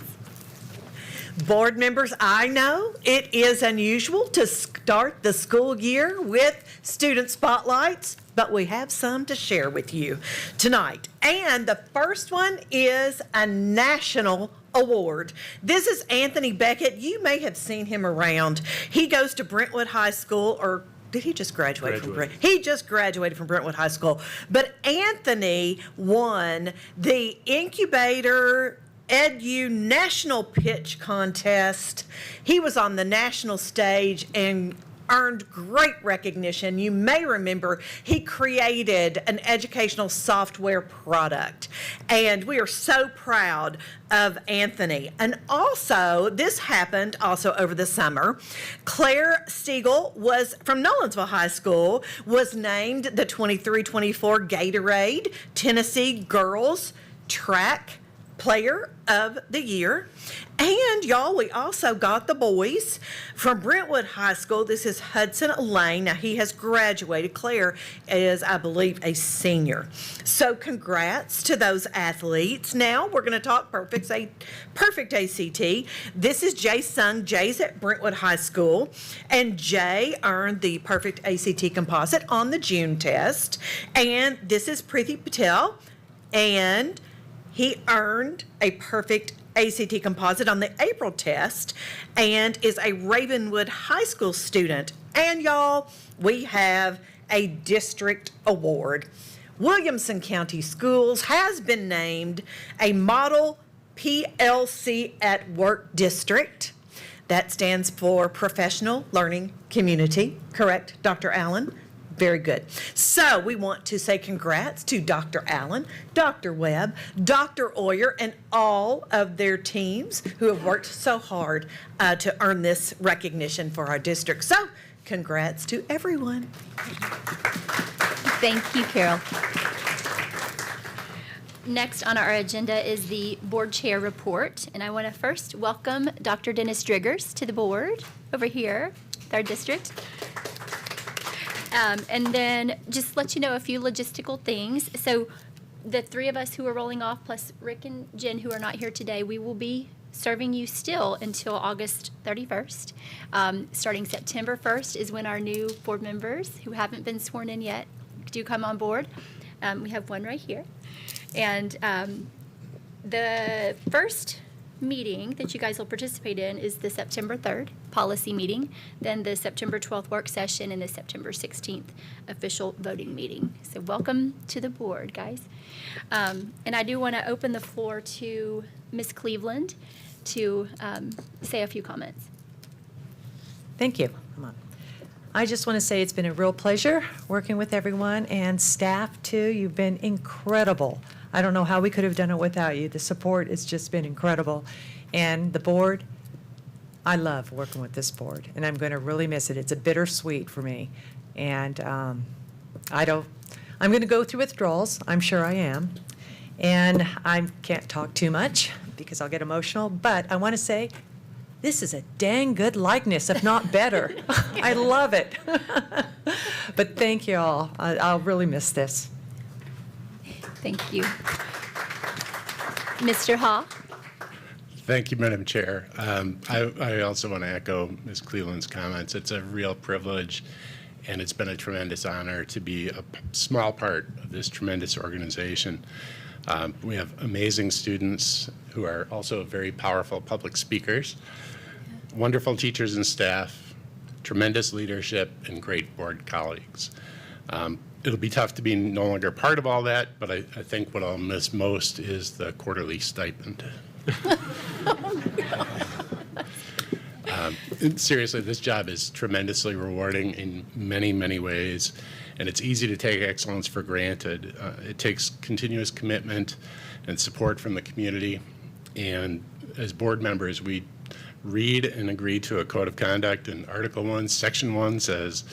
S: Board members, I know it is unusual to start the school year with student spotlights, but we have some to share with you tonight. And the first one is a national award. This is Anthony Beckett. You may have seen him around. He goes to Brentwood High School, or did he just graduate from Brentwood? He just graduated from Brentwood High School. But Anthony won the Incubator EDU National Pitch Contest. He was on the national stage and earned great recognition. You may remember he created an educational software product, and we are so proud of Anthony. And also, this happened also over the summer. Claire Stiegel was from Nolensville High School, was named the 23-24 Gatorade Tennessee Girls Track Player of the Year. And y'all, we also got the boys from Brentwood High School. This is Hudson Lane. Now, he has graduated. Claire is, I believe, a senior. So congrats to those athletes. Now we're going to talk perfect ACT. This is Jay Sung. Jay's at Brentwood High School, and Jay earned the perfect ACT composite on the June test. And this is Preeti Patel, and he earned a perfect ACT composite on the April test and is a Ravenwood High School student. And y'all, we have a district award. Williamson County Schools has been named a model PLC at Work district. That stands for Professional Learning Community. Correct, Dr. Allen? Very good. So we want to say congrats to Dr. Allen, Dr. Webb, Dr. Oyer, and all of their teams who have worked so hard to earn this recognition for our district. So congrats to everyone.
A: Thank you, Carol. Next on our agenda is the board chair report, and I want to first welcome Dr. Dennis Driggers to the board over here with our district. And then just let you know a few logistical things. So the three of us who are rolling off, plus Rick and Jen who are not here today, we will be serving you still until August 31st. Starting September 1st is when our new board members who haven't been sworn in yet do come on board. We have one right here. And the first meeting that you guys will participate in is the September 3rd policy meeting, then the September 12th work session, and the September 16th official voting meeting. So welcome to the board, guys. And I do want to open the floor to Ms. Cleveland to say a few comments.
T: Thank you. Come on.
B: I just want to say it's been a real pleasure working with everyone and staff too. You've been incredible. I don't know how we could have done it without you. The support has just been incredible. And the board, I love working with this board, and I'm going to really miss it. It's a bittersweet for me. And I'm going to go through withdrawals. I'm sure I am. And I can't talk too much because I'll get emotional, but I want to say this is a dang good likeness, if not better. I love it. But thank you all. I'll really miss this.
A: Thank you. Mr. Ha?
T: Thank you, Madam Chair. I also want to echo Ms. Cleveland's comments. It's a real privilege, and it's been a tremendous honor to be a small part of this tremendous organization. We have amazing students who are also very powerful public speakers, wonderful teachers and staff, tremendous leadership, and great board colleagues. It'll be tough to be no longer part of all that, but I think what I'll miss most is the quarterly stipend. Seriously, this job is tremendously rewarding in many, many ways, and it's easy to take excellence for granted. It takes continuous commitment and support from the community, and as board members, we read and agree to a code of conduct, and Article 1, Section 1 says,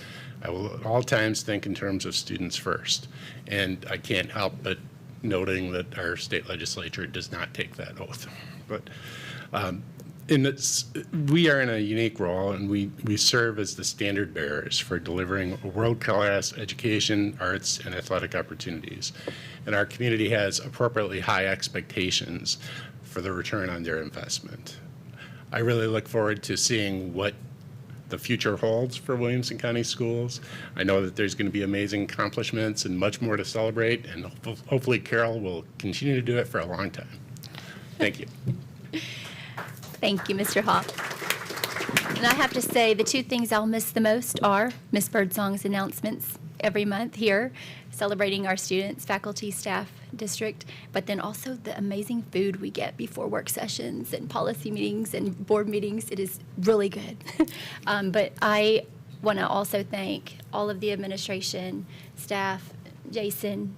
T: I will at all times think in terms of students first. And I can't help but noting that our state legislature does not take that oath. But we are in a unique role, and we serve as the standard bearers for delivering world-class education, arts, and athletic opportunities. And our community has appropriately high expectations for the return on their investment. I really look forward to seeing what the future holds for Williamson County Schools. I know that there's going to be amazing accomplishments and much more to celebrate, and hopefully Carol will continue to do it for a long time. Thank you.
A: Thank you, Mr. Hawk. And I have to say, the two things I'll miss the most are Miss Birdsong's announcements every month here, celebrating our students, faculty, staff, district, but then also the amazing food we get before work sessions and policy meetings and board meetings. It is really good. But I want to also thank all of the administration, staff, Jason,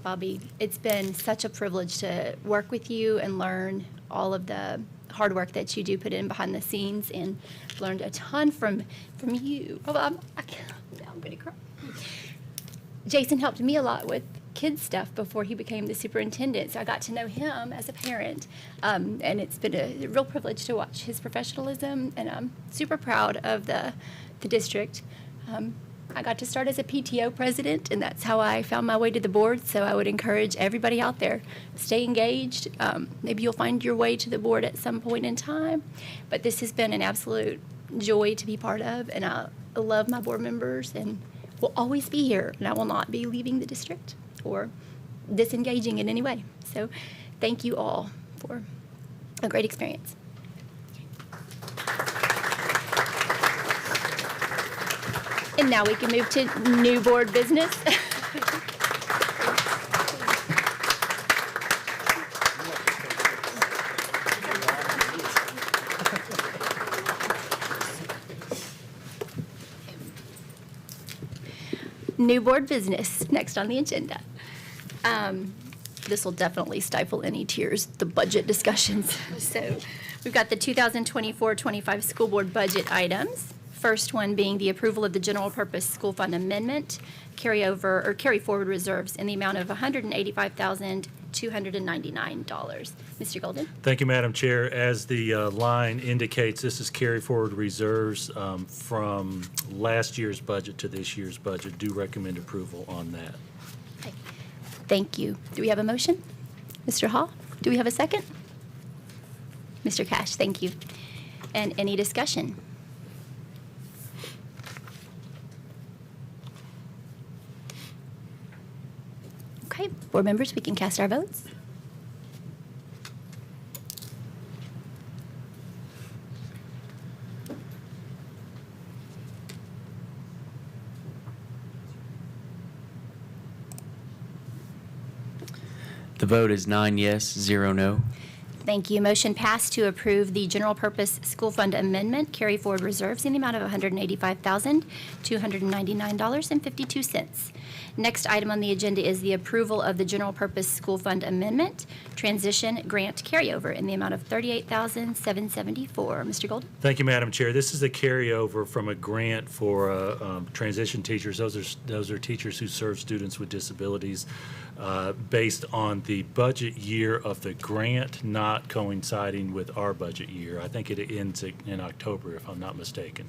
A: Bobby. It's been such a privilege to work with you and learn all of the hard work that you do put in behind the scenes, and learned a ton from you. Oh, I'm going to cry. Jason helped me a lot with kids stuff before he became the superintendent, so I got to know him as a parent, and it's been a real privilege to watch his professionalism, and I'm super proud of the district. I got to start as a PTO president, and that's how I found my way to the board, so I would encourage everybody out there, stay engaged. Maybe you'll find your way to the board at some point in time, but this has been an absolute joy to be part of, and I love my board members, and will always be here, and I will not be leaving the district or disengaging in any way. So thank you all for a great experience. And now we can move to new board business. New board business, next on the agenda. This will definitely stifle any tears, the budget discussions. So we've got the 2024-25 school board budget items. First one being the approval of the general purpose school fund amendment, carry forward reserves in the amount of $185,299. Mr. Golden?
P: Thank you, Madam Chair. As the line indicates, this is carry forward reserves from last year's budget to this year's budget. Do recommend approval on that.
A: Okay. Thank you. Do we have a motion? Mr. Hall? Do we have a second? Mr. Cash, thank you. And any discussion? Okay, board members, we can cast our votes.
C: The vote is 9 yes, 0 no.
A: Thank you. Motion passed to approve the general purpose school fund amendment carry forward reserves in the amount of $185,299.52. Next item on the agenda is the approval of the general purpose school fund amendment transition grant carryover in the amount of $38,774. Mr. Golden?
P: Thank you, Madam Chair. This is a carryover from a grant for transition teachers. Those are teachers who serve students with disabilities based on the budget year of the grant not coinciding with our budget year. I think it ends in October, if I'm not mistaken.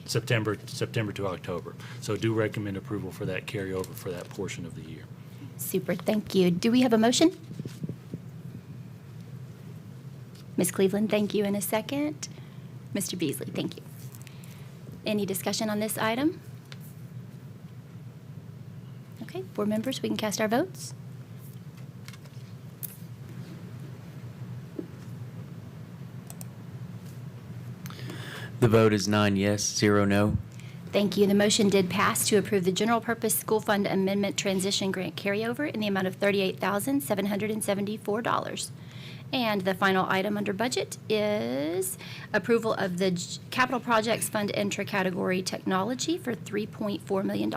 P: September to October. So do recommend approval for that carryover for that portion of the year.
A: Super, thank you. Do we have a motion? Ms. Cleveland, thank you. In a second. Mr. Beasley, thank you. Any discussion on this item? Okay, board members, we can cast our votes.
C: The vote is 9 yes, 0 no.
A: Thank you. The motion did pass to approve the general purpose school fund amendment transition grant carryover in the amount of $38,774. And the final item under budget is approval of the capital projects fund intra-category technology for $3.4 million.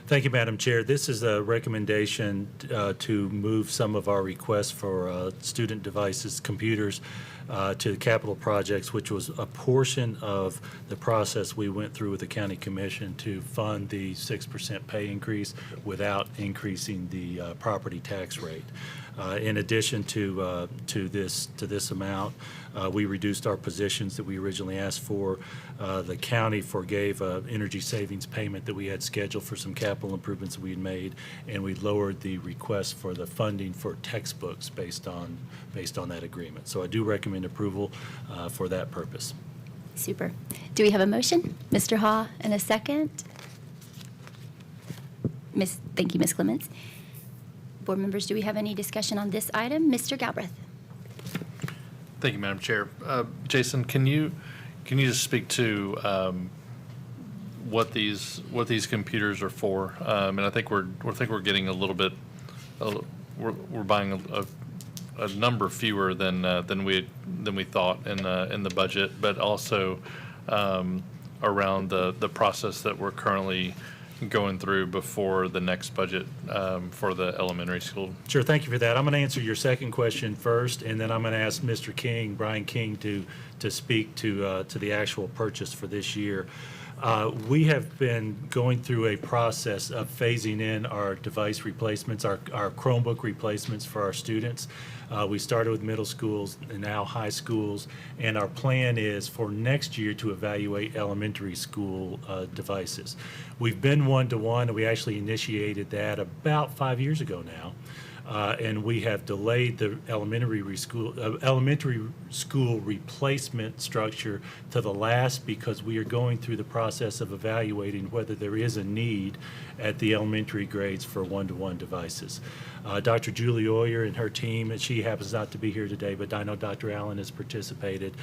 P: Thank you, Madam Chair. This is a recommendation to move some of our requests for student devices, computers, to the capital projects, which was a portion of the process we went through with the county commission to fund the 6% pay increase without increasing the property tax rate. In addition to this amount, we reduced our positions that we originally asked for. The county forgave energy savings payment that we had scheduled for some capital improvements that we had made, and we lowered the request for the funding for textbooks based on that agreement. So I do recommend approval for that purpose.
A: Super. Do we have a motion? Mr. Haw, in a second. Thank you, Ms. Clements. Board members, do we have any discussion on this item? Mr. Galbraith.
Q: Thank you, Madam Chair. Jason, can you just speak to what these computers are for? And I think we're getting a little bit. We're buying a number fewer than we thought in the budget, but also around the process that we're currently going through before the next budget for the elementary school.
P: Sure, thank you for that. I'm going to answer your second question first, and then I'm going to ask Mr. King, Brian King, to speak to the actual purchase for this year. We have been going through a process of phasing in our device replacements, our Chromebook replacements for our students. We started with middle schools and now high schools, and our plan is for next year to evaluate elementary school devices. We've been one-to-one, and we actually initiated that about 5 years ago now. And we have delayed the elementary school replacement structure to the last because we are going through the process of evaluating whether there is a need at the elementary grades for one-to-one devices. Dr. Julie Oyer and her team, and she happens not to be here today, but I know Dr. Allen has participated.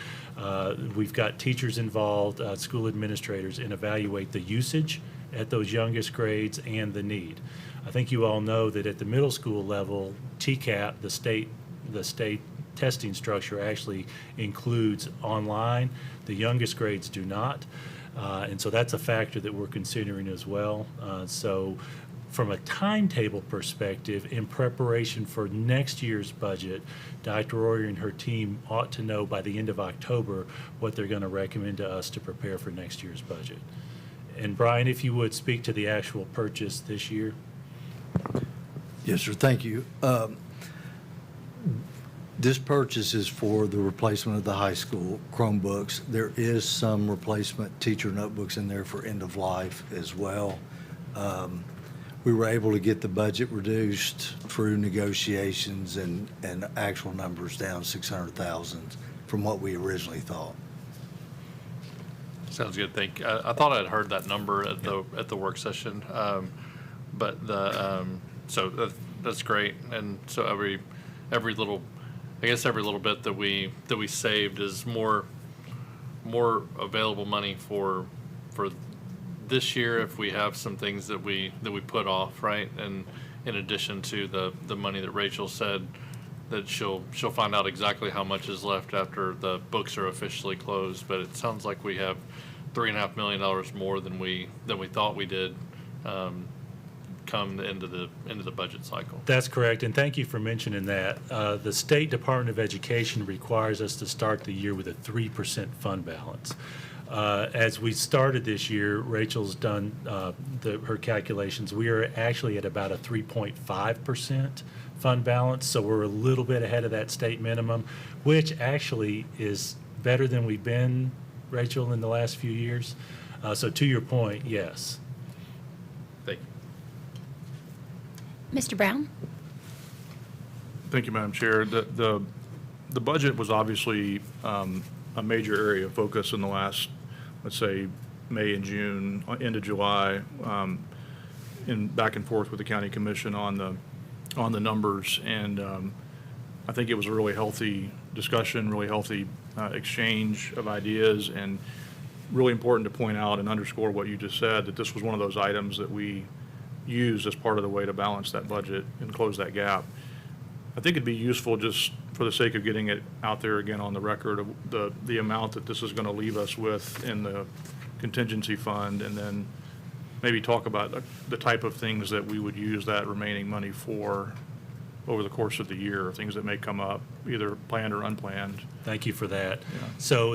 P: We've got teachers involved, school administrators, and evaluate the usage at those youngest grades and the need. I think you all know that at the middle school level, TCAP, the state testing structure actually includes online. The youngest grades do not. And so that's a factor that we're considering as well. So from a timetable perspective, in preparation for next year's budget, Dr. Royer and her team ought to know by the end of October what they're going to recommend to us to prepare for next year's budget. And Brian, if you would speak to the actual purchase this year.
U: Yes, sir. Thank you. This purchase is for the replacement of the high school Chromebooks. There is some replacement teacher notebooks in there for end of life as well. We were able to get the budget reduced through negotiations and actual numbers down $600,000 from what we originally thought.
Q: Sounds good. Thank you. I thought I'd heard that number at the work session, but so that's great. And so every little bit that we saved is more available money for this year if we have some things that we put off, right? And in addition to the money that Rachel said that she'll find out exactly how much is left after the books are officially closed. But it sounds like we have $3.5 million more than we thought we did come the end of the budget cycle.
P: That's correct, and thank you for mentioning that. The State Department of Education requires us to start the year with a 3% fund balance. As we started this year, Rachel's done her calculations. We are actually at about a 3.5% fund balance, so we're a little bit ahead of that state minimum, which actually is better than we've been, Rachel, in the last few years. So to your point, yes.
Q: Thank you.
A: Mr. Brown?
E: Thank you, Madam Chair. The budget was obviously a major area of focus in the last, let's say, May and June, into July, in back and forth with the County Commission on the numbers. And I think it was a really healthy discussion, really healthy exchange of ideas, and really important to point out and underscore what you just said, that this was one of those items that we used as part of the way to balance that budget and close that gap. I think it'd be useful, just for the sake of getting it out there again on the record, of the amount that this is going to leave us with in the contingency fund, and then maybe talk about the type of things that we would use that remaining money for over the course of the year, things that may come up, either planned or unplanned.
P: Thank you for that.
E: Yeah.
P: So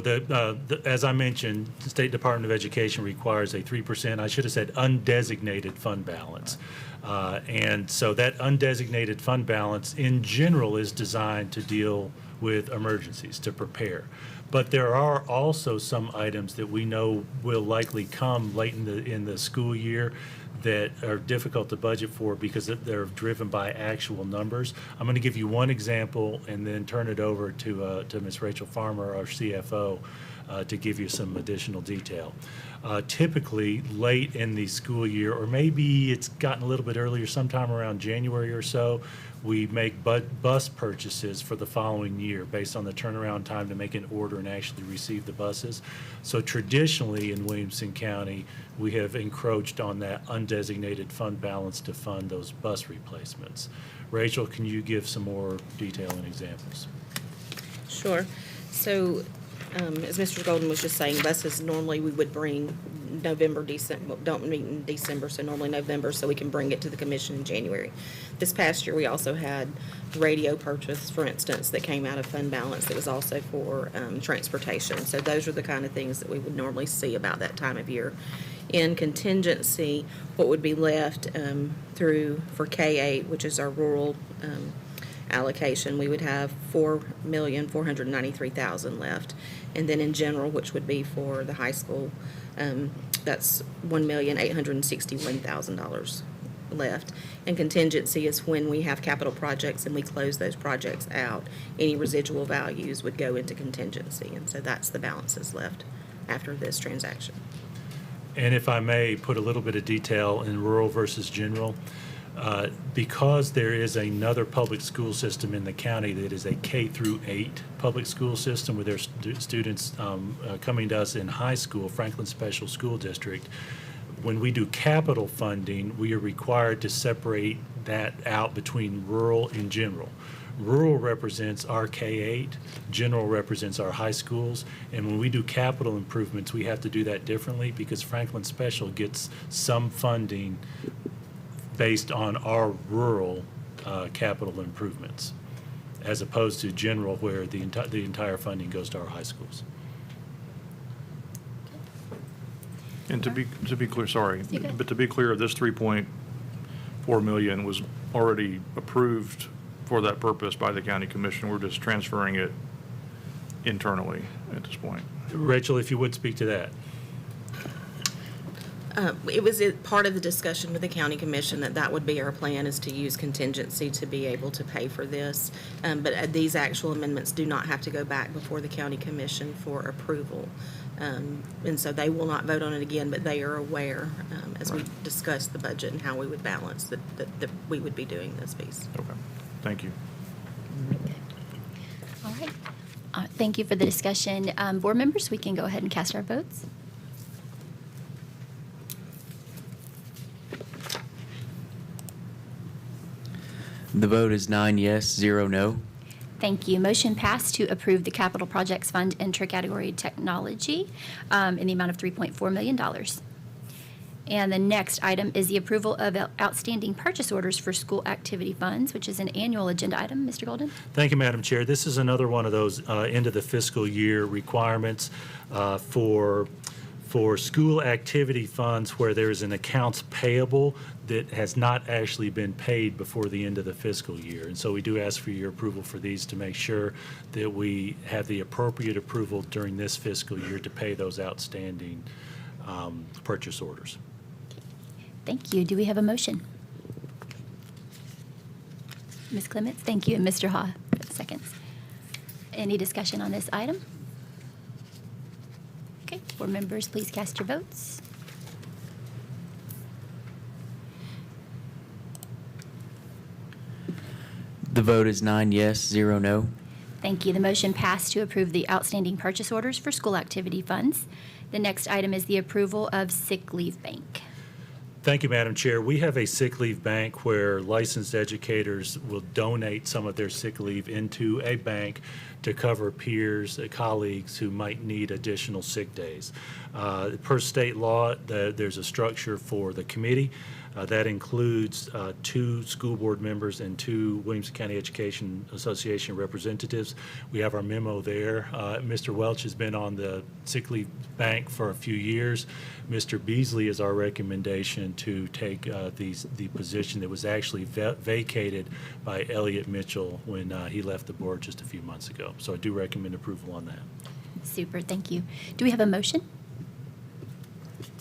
P: as I mentioned, the State Department of Education requires a 3%, I should have said undesignated fund balance. And so that undesignated fund balance in general is designed to deal with emergencies, to prepare. But there are also some items that we know will likely come late in the school year that are difficult to budget for because they're driven by actual numbers. I'm going to give you one example and then turn it over to Ms. Rachel Farmer, our CFO, to give you some additional detail. Typically, late in the school year, or maybe it's gotten a little bit earlier, sometime around January or so, we make bus purchases for the following year based on the turnaround time to make an order and actually receive the buses. So traditionally in Williamson County, we have encroached on that undesignated fund balance to fund those bus replacements. Rachel, can you give some more detail and examples?
L: Sure. So, as Mr. Golden was just saying, buses normally we would bring November, December, don't meet in December, so normally November, so we can bring it to the commission in January. This past year, we also had radio purchase, for instance, that came out of fund balance that was also for transportation. So those are the kind of things that we would normally see about that time of year. In contingency, what would be left for K-8, which is our rural allocation, we would have $4,493,000 left. And then in general, which would be for the high school, that's $1,861,000 left. And contingency is when we have capital projects and we close those projects out, any residual values would go into contingency. And so that's the balances left after this transaction.
P: And if I may put a little bit of detail in rural versus general, because there is another public school system in the county that is a K-8 public school system with their students coming to us in high school, Franklin Special School District, when we do capital funding, we are required to separate that out between rural and general. Rural represents our K-8, general represents our high schools, and when we do capital improvements, we have to do that differently because Franklin Special gets some funding based on our rural capital improvements, as opposed to general where the entire funding goes to our high schools.
E: And to be clear, sorry, but to be clear, this $3.4 million was already approved for that purpose by the county commission. We're just transferring it internally at this point.
P: Rachel, if you would speak to that.
L: It was part of the discussion with the county commission that would be our plan, is to use contingency to be able to pay for this. But these actual amendments do not have to go back before the county commission for approval. And so they will not vote on it again, but they are aware as we discuss the budget and how we would balance that we would be doing this piece.
E: Okay, thank you.
A: All right. Thank you for the discussion. Board members, we can go ahead and cast our votes.
C: The vote is 9 yes, 0 no.
A: Thank you. Motion passed to approve the Capital Projects Fund intra-category technology in the amount of $3.4 million. And the next item is the approval of outstanding purchase orders for school activity funds, which is an annual agenda item. Mr. Golden?
P: Thank you, Madam Chair. This is another one of those end of the fiscal year requirements for school activity funds where there is an accounts payable that has not actually been paid before the end of the fiscal year. And so we do ask for your approval for these to make sure that we have the appropriate approval during this fiscal year to pay those outstanding purchase orders.
A: Thank you. Do we have a motion? Ms. Clements, thank you, and Mr. Ha, seconds. Any discussion on this item? Okay, board members, please cast your votes.
C: The vote is 9 yes, 0 no.
A: Thank you. The motion passed to approve the outstanding purchase orders for school activity funds. The next item is the approval of sick leave bank.
P: Thank you, Madam Chair. We have a sick leave bank where licensed educators will donate some of their sick leave into a bank to cover peers, colleagues who might need additional sick days. Per state law, there's a structure for the committee. That includes 2 school board members and 2 Williamson County Education Association representatives. We have our memo there. Mr. Welch has been on the sick leave bank for a few years. Mr. Beasley is our recommendation to take the position that was actually vacated by Elliot Mitchell when he left the board just a few months ago. So I do recommend approval on that.
A: Super, thank you. Do we have a motion?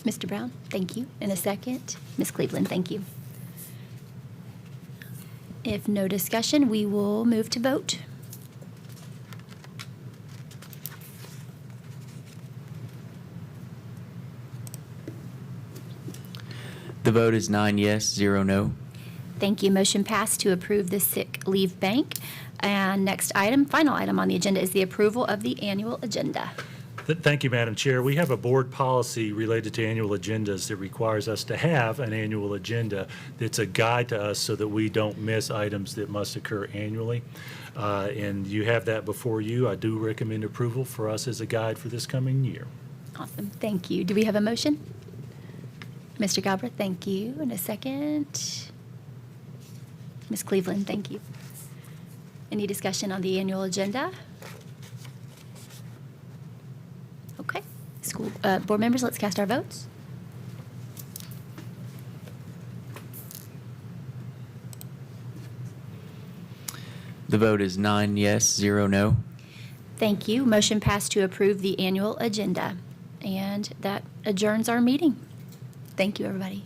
A: Mr. Brown, thank you. In a second, Ms. Cleveland, thank you. If no discussion, we will move to vote.
C: The vote is 9 yes, 0 no.
A: Thank you. Motion passed to approve the sick leave bank. And next item, final item on the agenda is the approval of the annual agenda.
P: Thank you, Madam Chair. We have a board policy related to annual agendas that requires us to have an annual agenda that's a guide to us so that we don't miss items that must occur annually. And you have that before you. I do recommend approval for us as a guide for this coming year.
A: Awesome. Thank you. Do we have a motion? Mr. Galbraith, thank you. In a second. Ms. Cleveland, thank you. Any discussion on the annual agenda? Okay. School board members, let's cast our votes.
C: The vote is 9 yes, 0 no.
A: Thank you. Motion passed to approve the annual agenda. And that adjourns our meeting. Thank you, everybody.